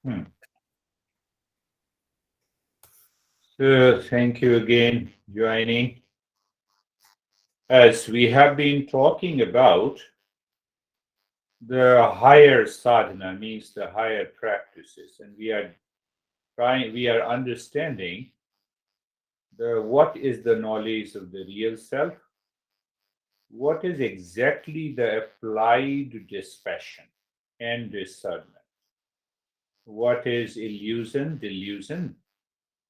Hmm. So thank you again joining. As we have been talking about the higher sadhana means the higher practices, and we are understanding the what is the knowledge of the real self, what is exactly the applied dispassion and discernment, what is illusion, delusion,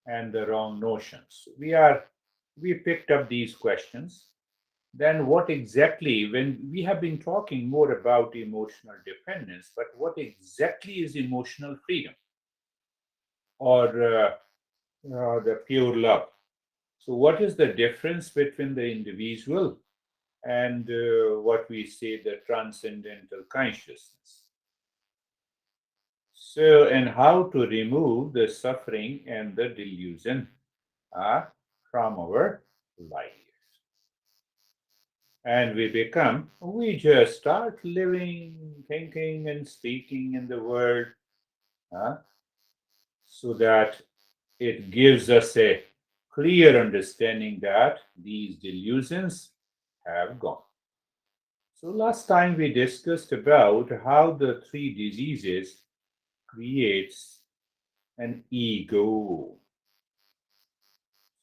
and the wrong notions. We picked up these questions. Then what exactly, when we have been talking more about emotional dependence, but what exactly is emotional freedom or the pure love? So what is the difference between the individual and what we say the transcendental consciousness? So, and how to remove the suffering and the delusion uh, from our life. And we just start living, thinking, and speaking in the world uh, so that it gives us a clear understanding that these delusions have gone. So, last time we discussed about how the three diseases creates an ego.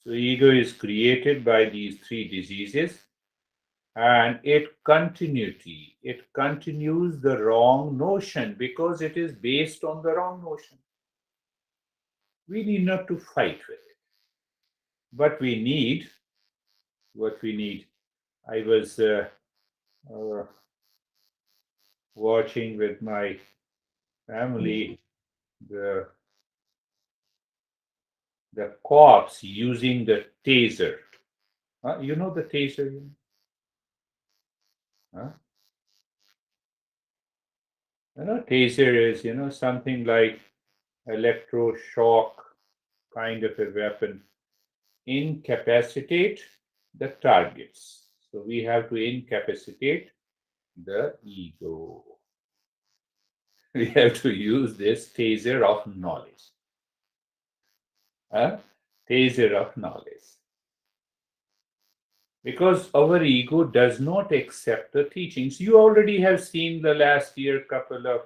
So, ego is created by these three diseases and it continues the wrong notion because it is based on the wrong notion. We need not to fight with it, but we need what we need. I was uh, watching with my family the cops using the taser. You know the taser. Huh? Taser is something like electroshock kind of a weapon. Incapacitate the targets. So we have to incapacitate the ego. We have to use this taser of knowledge. Huh? Taser of knowledge. Because our ego does not accept the teachings. You already have seen the last year couple of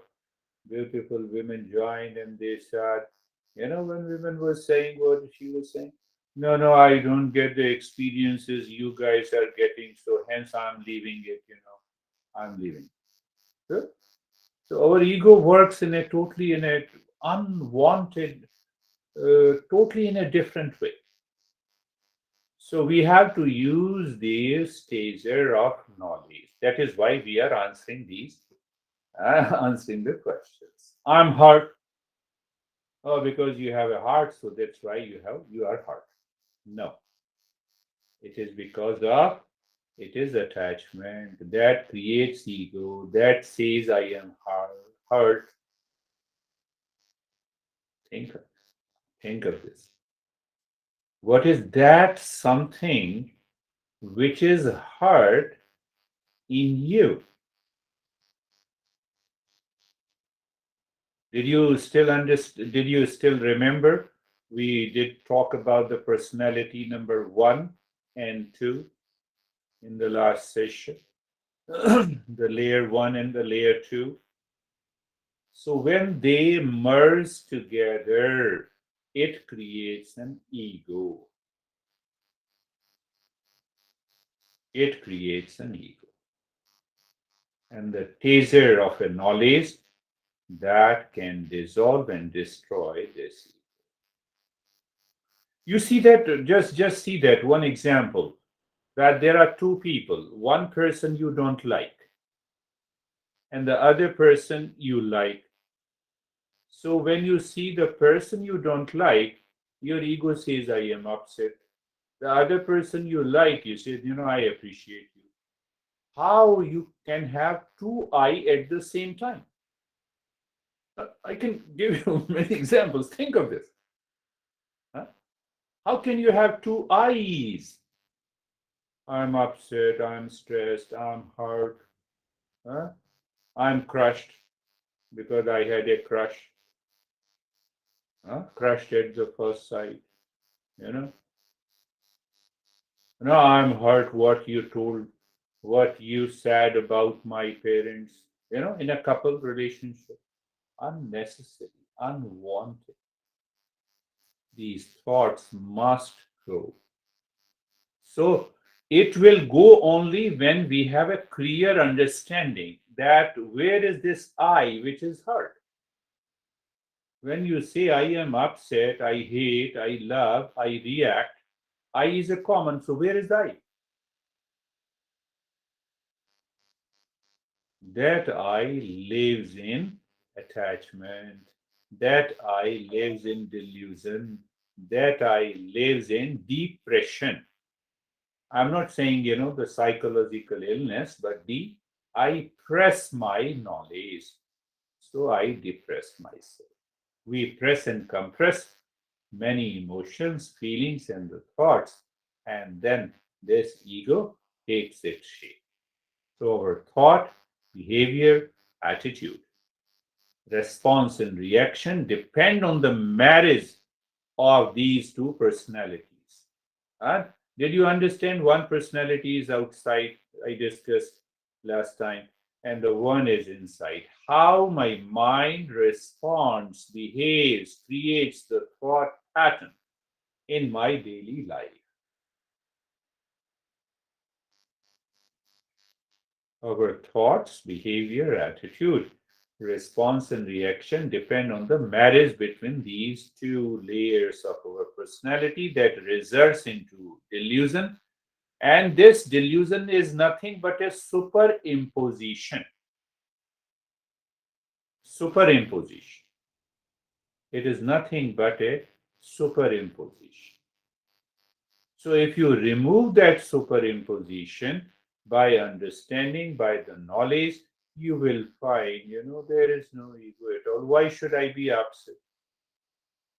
beautiful women joined and they said, when women were saying what she was saying, no, no, I don't get the experiences you guys are getting, so hence I'm leaving it, I'm leaving. Good. So our ego works in a totally in a unwanted, totally in a different way. So we have to use this taser of knowledge. That is why we are answering these, answering the questions. I'm hurt. Oh, because you have a heart, so that's why you are hurt. No, it is because of it is attachment that creates ego that says I am hurt. Think think of this. What is that something which is hurt in you? Did you still remember? We did talk about the personality number 1 and 2 in the last session. The layer 1 and the layer 2. So when they merge together, it creates an ego. It creates an ego. And the taser of a knowledge that can dissolve and destroy this. You see that, just see that one example, that there are two people, one person you don't like and the other person you like. So when you see the person you don't like, your ego says, I am upset. The other person you like, you say, I appreciate you. How you can have two I at the same time? I can give you many examples. Think of this. Huh? How can you have two I's? I'm upset, I'm stressed, I'm hurt, huh? I'm crushed because I had a crush. crushed at the first sight. You know, no, I'm hurt what you told, what you said about my parents. In a couple relationship, unnecessary, unwanted. These thoughts must go. So it will go only when we have a clear understanding that where is this I which is hurt. When you say I am upset, I hate, I love, I react, I is a common. So where is I? That I lives in attachment. That I lives in delusion. That I lives in depression. I'm not saying, the psychological illness, but I press my knowledge. So I depress myself. We press and compress many emotions, feelings, and the thoughts, and then this ego takes its shape. So our thought, behavior, attitude, response, and reaction depend on the marriage of these two personalities. And did you understand one personality is outside? I discussed last time, and the one is inside. How my mind responds, behaves, creates the thought pattern in my daily life. Our thoughts, behavior, attitude, response, and reaction depend on the marriage between these two layers of our personality that results into delusion. And this delusion is nothing but a superimposition. Superimposition. It is nothing but a superimposition. So if you remove that superimposition by understanding, by the knowledge, you will find, there is no ego at all. Why should I be upset?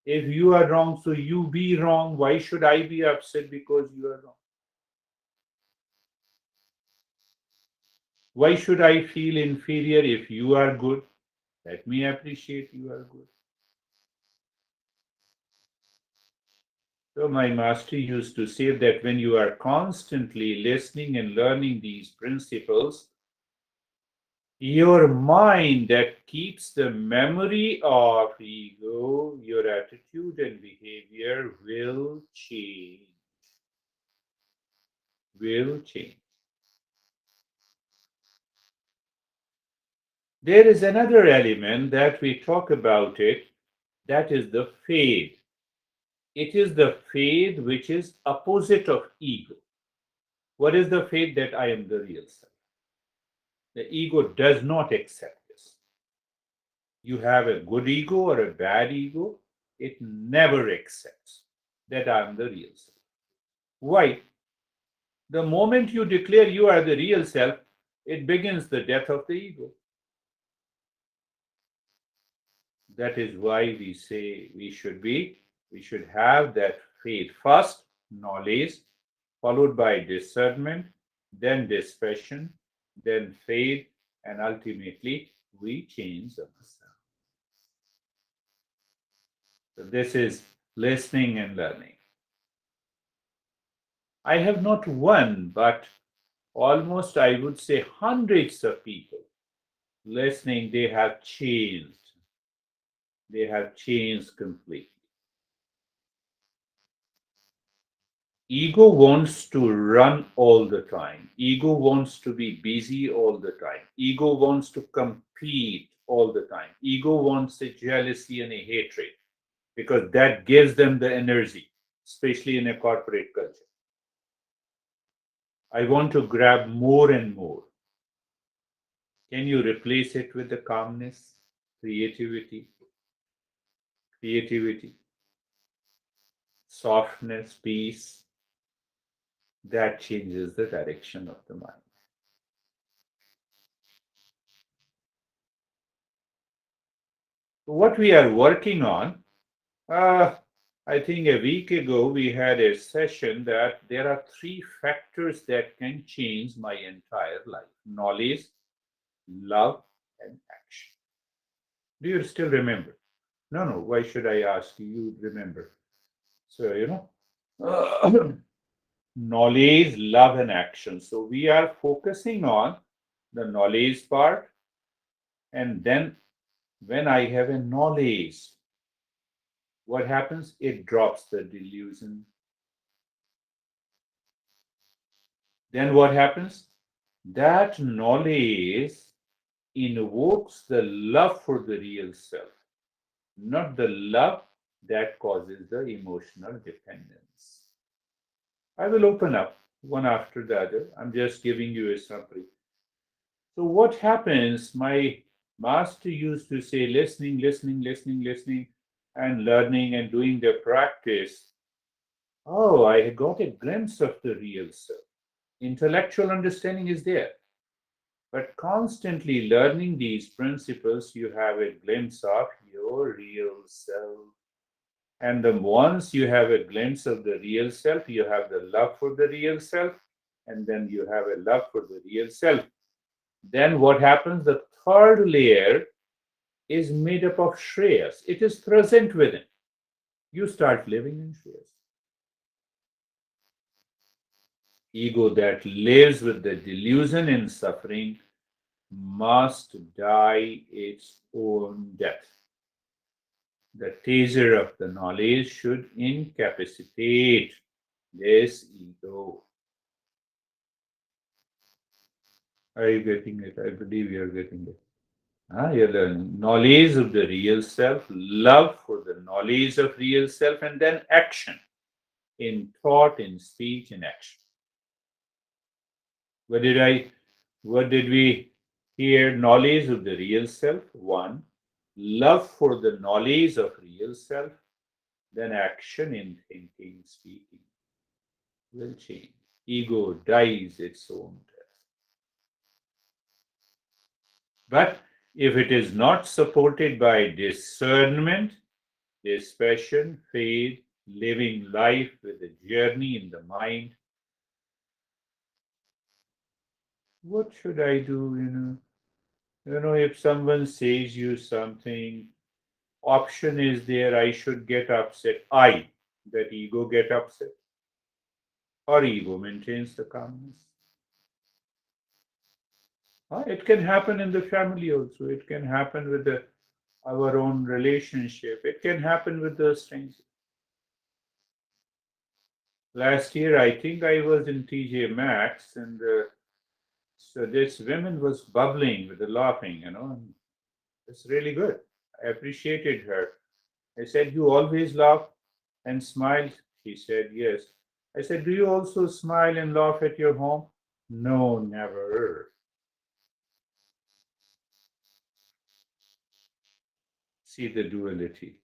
If you are wrong, so you be wrong. Why should I be upset because you are wrong? Why should I feel inferior if you are good? Let me appreciate you are good. So, my master used to say that when you are constantly listening and learning these principles, your mind that keeps the memory of ego, your attitude and behavior will change. Will change. There is another element that we talk about it, that is the faith. It is the faith which is opposite of ego. What is the faith? That I am the real self. The ego does not accept this. You have a good ego or a bad ego, it never accepts that I am the real self. Why? The moment you declare you are the real self, it begins the death of the ego. That is why we say we should have that faith. First, knowledge, followed by discernment, then dispassion, then faith, and ultimately we change ourselves. So this is listening and learning. I have not one, but almost I would say hundreds of people listening, they have changed. They have changed completely. Ego wants to run all the time. Ego wants to be busy all the time. Ego wants to compete all the time. Ego wants a jealousy and a hatred because that gives them the energy, especially in a corporate culture. I want to grab more and more. Can you replace it with the calmness, creativity, creativity, softness, peace? That changes the direction of the mind. What we are working on, uh, I think a week ago we had a session that there are three factors that can change my entire life: knowledge, love, and action. Do you still remember? No, no, why should I ask you? You remember. So, knowledge, love, and action. So, we are focusing on the knowledge part, and then when I have a knowledge, what happens? It drops the delusion. Then what happens? That knowledge invokes the love for the real self, not the love that causes the emotional dependence. I will open up one after the other. I'm just giving you a summary. So, what happens? My master used to say listening, listening, listening, listening, and learning and doing the practice. Oh, I got a glimpse of the real self. Intellectual understanding is there, but constantly learning these principles, you have a glimpse of your real self. And the once you have a glimpse of the real self, you have the love for the real self, and then you have a love for the real self. Then what happens? The third layer is made up of shreyas. It is present within. You start living in shreyas. Ego that lives with the delusion and suffering must die its own death. The taser of the knowledge should incapacitate this ego. Are you getting it? I believe you are getting it. You're learning knowledge of the real self, love for the knowledge of real self, and then action in thought, in speech, in action. What did I? What did we hear? Knowledge of the real self. One, love for the knowledge of real self, then action in thinking, speaking will change. Ego dies its own death. But if it is not supported by discernment, dispassion, faith, living life with a journey in the mind, what should I do? If someone says you something, option is there, I should get upset. That ego get upset, or ego maintains the calmness. It can happen in the family also. It can happen with our own relationship. It can happen with the stranger. Last year, I think I was in TJ Maxx, and so this woman was bubbling with the laughing. It's really good. I appreciated her. I said, "You always laugh and smile?" She said, "Yes." I said, "Do you also smile and laugh at your home?" "No, never." See the duality.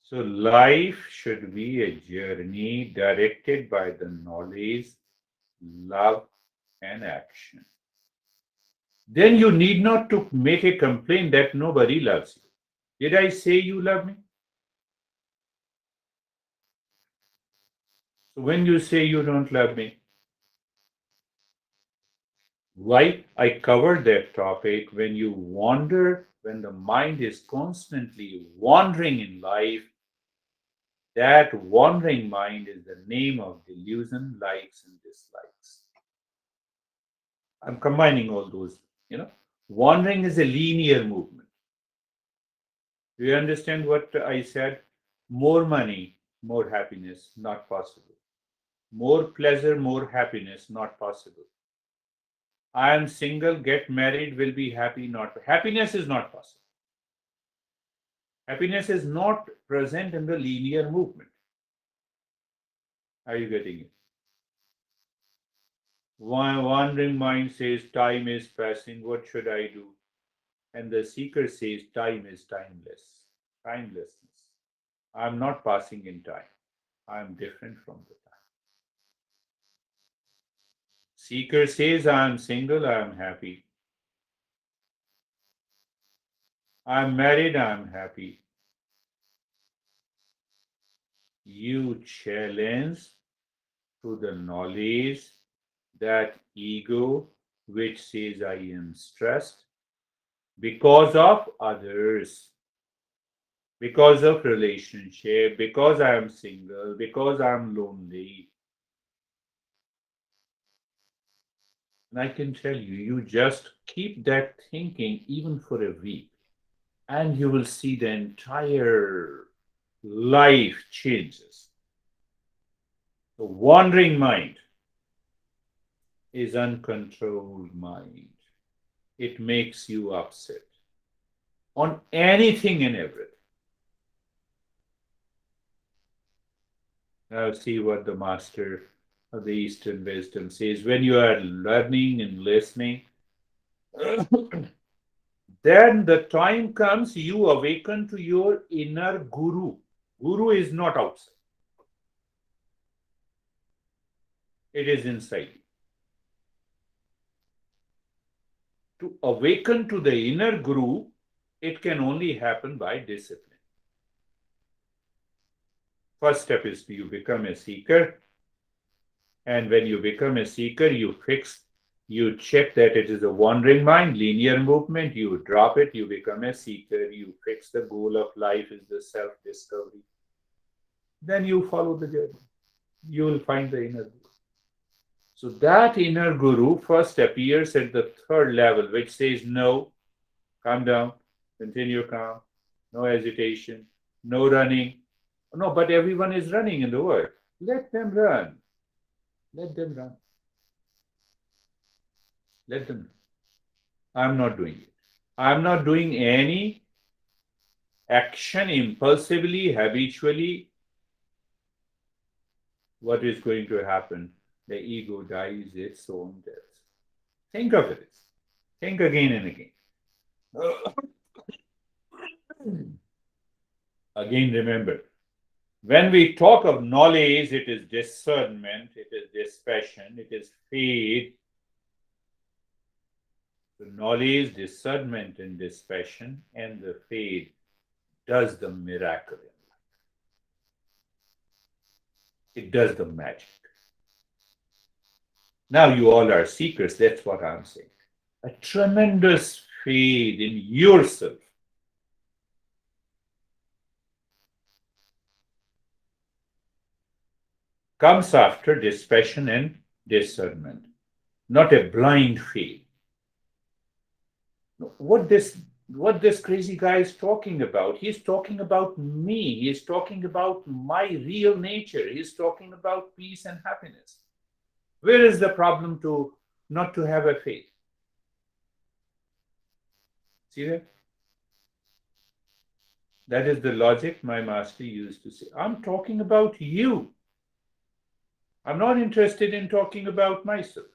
So, life should be a journey directed by the knowledge, love, and action. Then you need not to make a complaint that nobody loves you. Did I say you love me? So when you say you don't love me, why? I covered that topic. When you wander, when the mind is constantly wandering in life, that wandering mind is the name of delusion, likes and dislikes. I'm combining all those, you know. Wandering is a linear movement. Do you understand what I said? More money, more happiness, not possible. More pleasure, more happiness, not possible. I am single, get married, will be happy, not happiness is not possible. Happiness is not present in the linear movement. Are you getting it? Wandering mind says time is passing, what should I do? And the seeker says time is timeless. Timelessness. I'm not passing in time. I'm different from the time. Seeker says I'm single, I'm happy. I'm married, I'm happy. You challenge to the knowledge that ego which says I am stressed, because of others, because of relationship, because I am single, because I'm lonely. And I can tell you, you just keep that thinking even for a week, and you will see the entire life changes. The wandering mind is uncontrolled mind. It makes you upset on anything and everything. Now, see what the master of the Eastern wisdom says. When you are learning and listening, then the time comes you awaken to your inner guru. Guru is not outside, it is inside you. To awaken to the inner guru, it can only happen by discipline. First step is you become a seeker. And when you become a seeker, you check that it is a wandering mind, linear movement, you drop it, you become a seeker, you fix the goal of life is the self-discovery. Then you follow the journey. You will find the inner guru. So that inner guru first appears at the third level, which says, no, calm down, continue calm, no hesitation, no running. No, but everyone is running in the world. Let them run. Let them run. Let them. I'm not doing it. I'm not doing any action impulsively, habitually. What is going to happen? The ego dies its own death. Think of it. Think again and again. Again, remember, when we talk of knowledge, it is discernment, it is dispassion, it is faith. The knowledge, discernment, and dispassion, and the faith does the miracle in life. It does the magic. Now you all are seekers, that's what I'm saying. A tremendous faith in yourself. Comes after dispassion and discernment, not a blind faith. What this crazy guy is talking about? He's talking about me. He's talking about my real nature. He's talking about peace and happiness. Where is the problem to not to have a faith? See that? That is the logic my master used to say. I'm talking about you. I'm not interested in talking about myself.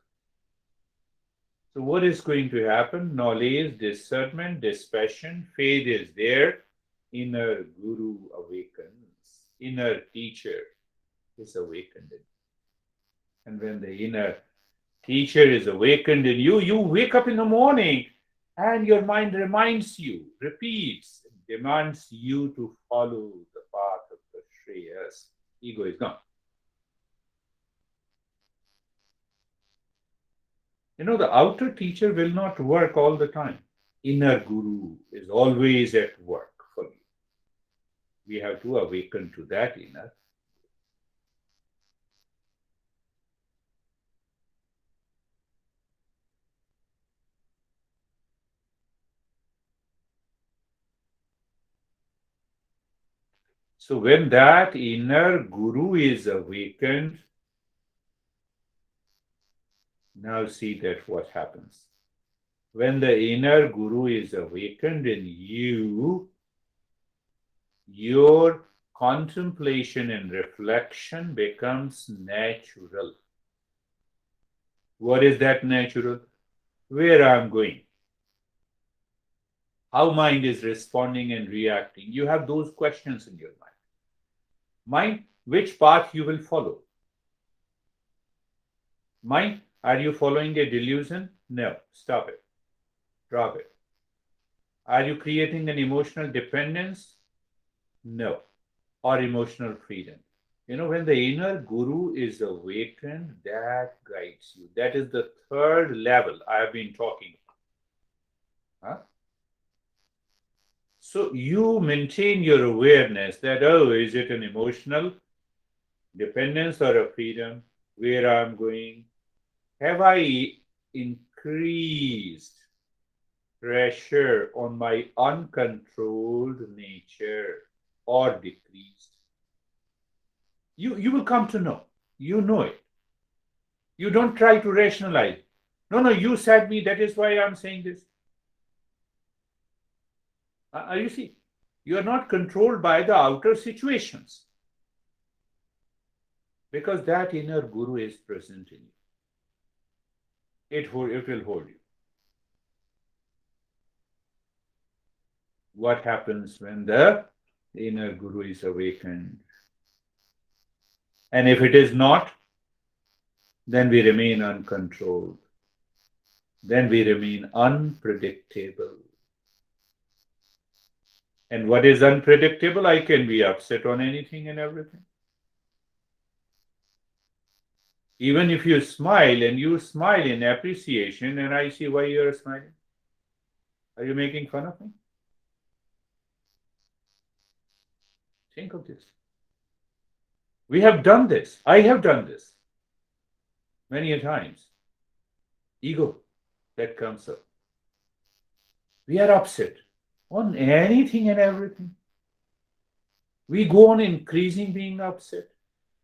So what is going to happen? Knowledge, discernment, dispassion, faith is there. Inner guru awakens. Inner teacher is awakened. And when the inner teacher is awakened in you, you wake up in the morning and your mind reminds you, repeats, demands you to follow the path of the Shreyas. Ego is gone. The outer teacher will not work all the time. Inner guru is always at work for you. We have to awaken to that inner. So when that inner guru is awakened, now see that what happens. When the inner guru is awakened in you, your contemplation and reflection becomes natural. What is that natural? Where I'm going, how mind is responding and reacting. You have those questions in your mind. Mind, which path you will follow? Mind, are you following a delusion? No, stop it. Drop it. Are you creating an emotional dependence? No. Or emotional freedom. When the inner guru is awakened, that guides you. That is the third level I have been talking about. Huh? So you maintain your awareness that, oh, is it an emotional dependence or a freedom? Where I'm going? Have I increased pressure on my uncontrolled nature or decreased? You will come to know. You know it. You don't try to rationalize. No, no, you said me, that is why I'm saying this. You see, you are not controlled by the outer situations because that inner guru is present in you. It will hold you. What happens when the inner guru is awakened? And if it is not, then we remain uncontrolled. Then we remain unpredictable. And what is unpredictable? I can be upset on anything and everything. Even if you smile and you smile in appreciation, and I see why you're smiling. Are you making fun of me? Think of this. We have done this. I have done this many a times. Ego that comes up. We are upset on anything and everything. We go on increasing being upset.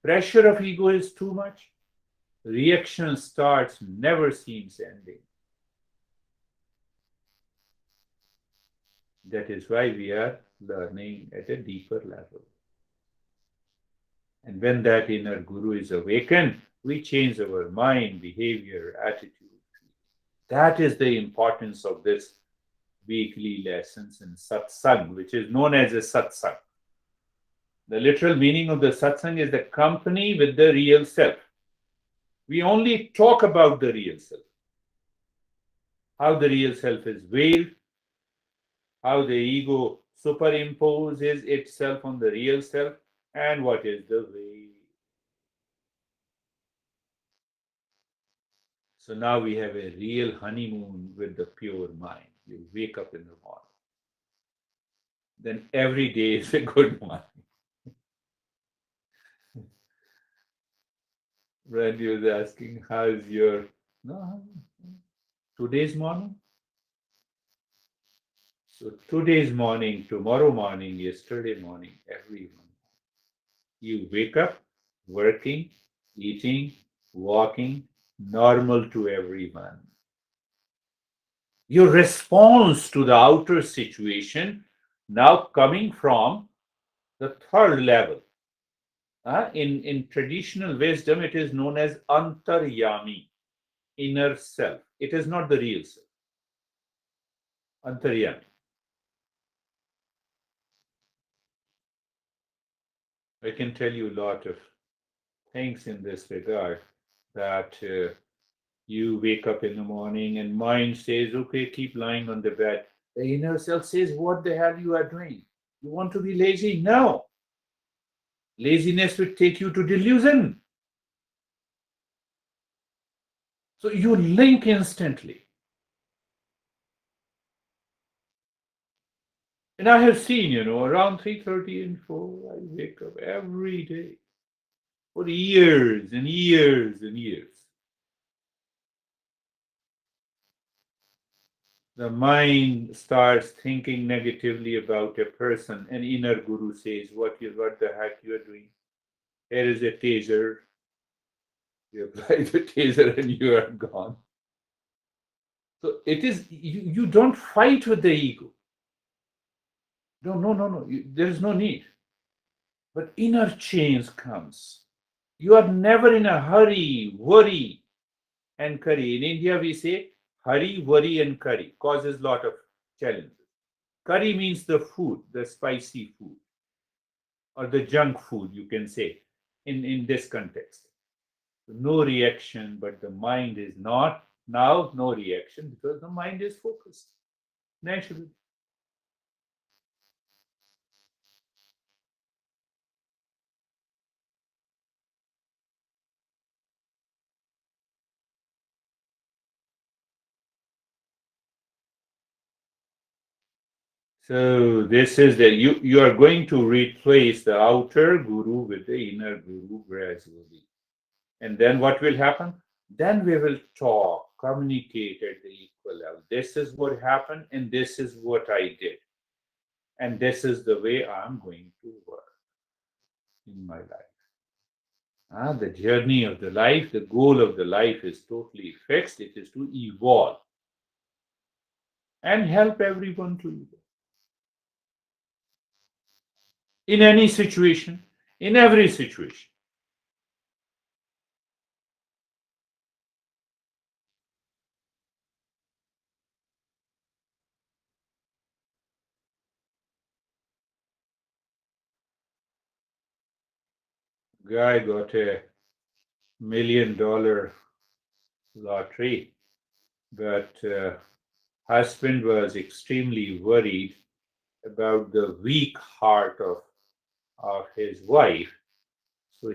Pressure of ego is too much. Reaction starts, never seems ending. That is why we are learning at a deeper level. And when that inner guru is awakened, we change our mind, behavior, attitude. That is the importance of this weekly lessons in satsang, which is known as a satsang. The literal meaning of the satsang is the company with the real self. We only talk about the real self, how the real self is veiled, how the ego superimposes itself on the real self, and what is the veil. So now we have a real honeymoon with the pure mind. You wake up in the morning. Then every day is a good morning. Randy was asking, how's your no, today's morning? So today's morning, tomorrow morning, yesterday morning, every morning. You wake up, working, eating, walking, normal to everyone. Your response to the outer situation now coming from the third level. In traditional wisdom, it is known as antaryami, inner self. It is not the real self. Antaryami. I can tell you a lot of things in this regard that you wake up in the morning and mind says, okay, keep lying on the bed. The inner self says, what the hell you are doing? You want to be lazy? No. Laziness will take you to delusion. So you link instantly. And I have seen, around 3:30 and 4, I wake up every day for years and years and years. The mind starts thinking negatively about a person. An inner guru says, what the heck you are doing? Here is a taser. You apply the taser and you are gone. So it is, you don't fight with the ego. No, no, no, no. There is no need. But inner change comes. You are never in a hurry, worry, and curry. In India, we say hurry, worry, and curry causes a lot of challenges. Curry means the food, the spicy food, or the junk food, you can say, in this context. No reaction, but the mind is not now, no reaction because the mind is focused naturally. So this is that you are going to replace the outer guru with the inner guru gradually. And then what will happen? Then we will talk, communicate at the equal level. This is what happened, and this is what I did. And this is the way I'm going to work in my life. The journey of the life, the goal of the life is totally fixed. It is to evolve and help everyone to evolve in any situation, in every situation. Guy got a $1 million lottery, but husband was extremely worried about the weak heart of his wife. So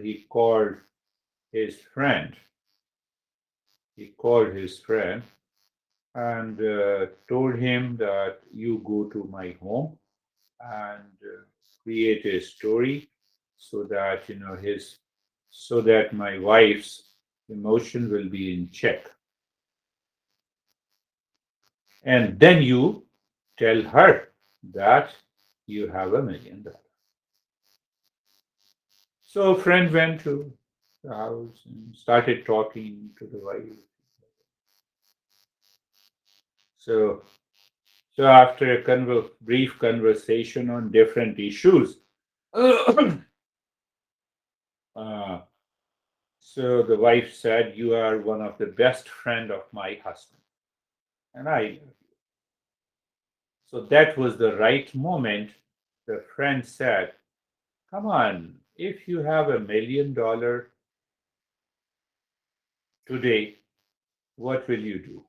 his friend. He called his friend and told him that you go to my home and create a story so that so that my wife's emotion will be in check, and then you tell her that you have $1 million. So friend went to the house and started talking to the wife. So so after a brief conversation on different issues, uh, so the wife said, "You are one of the best friend of my husband, and I." So that was the right moment. The friend said, "Come on, if you have $1 million today, what will you do?"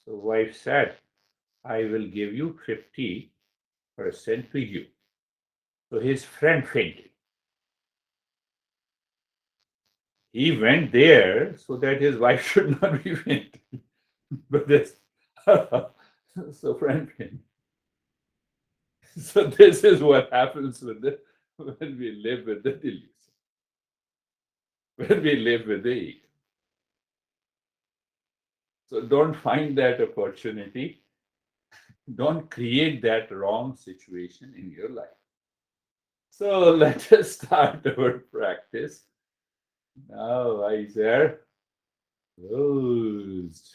So wife said, "I will give you 50% to you." So his friend fainted. He went there so that his wife should not be fainted. But this, so friend fainted. So this is what happens when we live with the delusion, when we live with the ego. So don't find that opportunity. Don't create that wrong situation in your life. So let us start our practice. Now eyes are closed.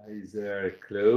Eyes are closed.